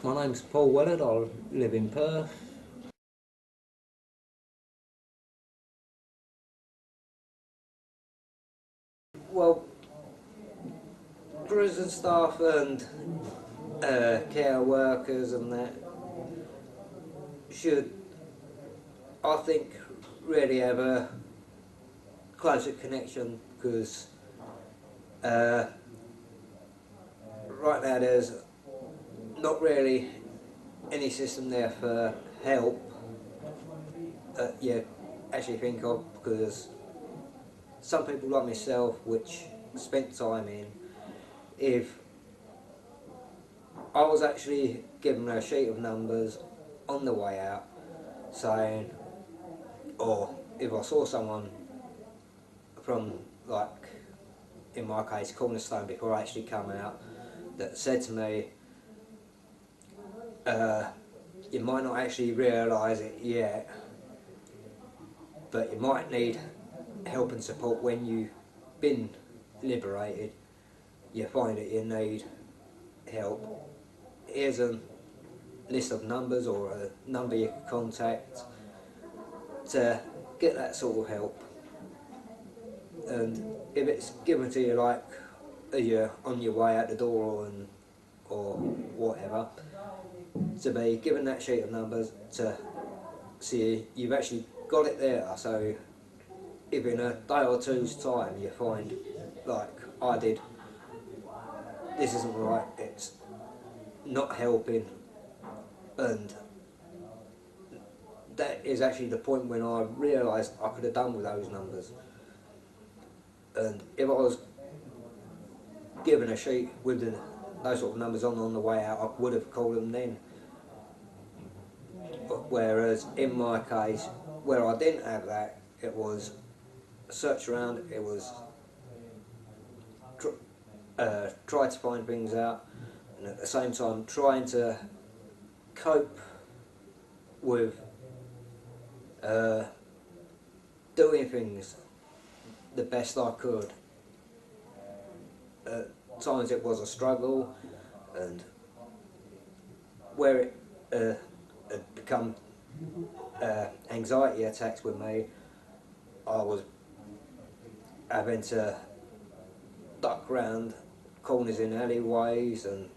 My name's Paul Wellard, I live in Perth. Well, prison staff and care workers and that should, I think, really have a closer connection, because right now there's not really any system there for help that you actually think of, because some people like myself, which spent time in, if I was actually given a sheet of numbers on the way out saying, or if I saw someone from, like in my case, Cornerstone, before I actually come out, that said to me, you might not actually realise it yet, but you might need help and support when you've been liberated. You find that you need help. Here's a list of numbers or a number you can contact to get that sort of help. And if it's given to you like you're on your way out the door or whatever, to be given that sheet of numbers to see you've actually got it there. So if in a day or two's time you find, like I did, this isn't right, it's not helping, and that is actually the point when I realised I could have done with those numbers. And if I was given a sheet with those sort of numbers on the way out, I would have called them then. But whereas in my case, where I didn't have that, it was search around, it was try to find things out, and at the same time trying to cope with doing things the best I could. At times it was a struggle, and where it had become anxiety attacks with me, I was having to duck round corners in alleyways, and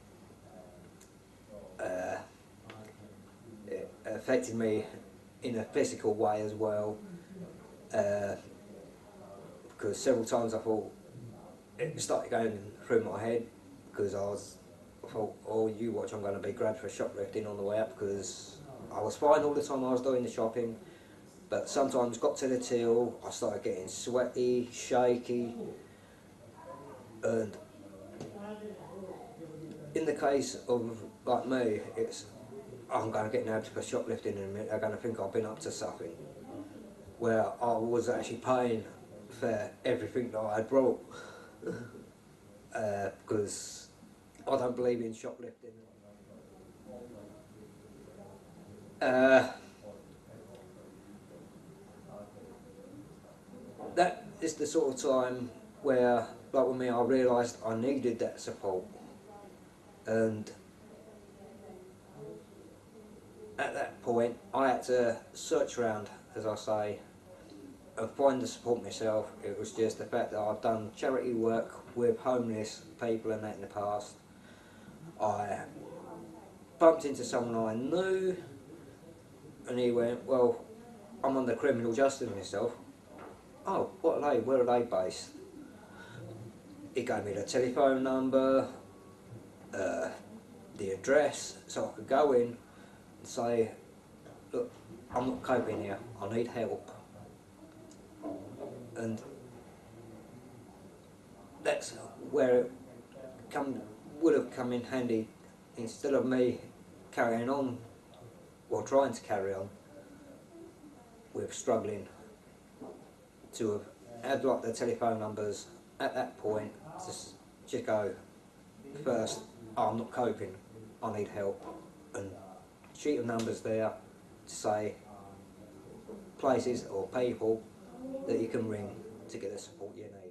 it affected me in a physical way as well, because several times I thought, it started going through my head, because I thought, oh, you watch, I'm going to be grabbed for shoplifting on the way up, because I was fine all the time I was doing the shopping, but sometimes got to the till, I started getting sweaty, shaky, and in the case of like me, it's, I'm going to get nabbed for shoplifting in a minute, they're going to think I've been up to something, where I was actually paying for everything that I had brought, because I don't believe in shoplifting. That is the sort of time where, like with me, I realised I needed that support, and at that point I had to search around, as I say, and find the support myself. It was just the fact that I've done charity work with homeless people and that in the past. I bumped into someone I knew, and he went, well, I'm on the criminal justice myself. Oh, what are they? Where are they based? He gave me the telephone number, the address, so I could go in and say, look, I'm not coping here, I need help. And that's where it would have come in handy. Instead of me carrying on, or trying to carry on, with struggling, to have had like the telephone numbers at that point, just go, first, oh, I'm not coping, I need help, and sheet of numbers there to say places or people that you can ring to get the support you need.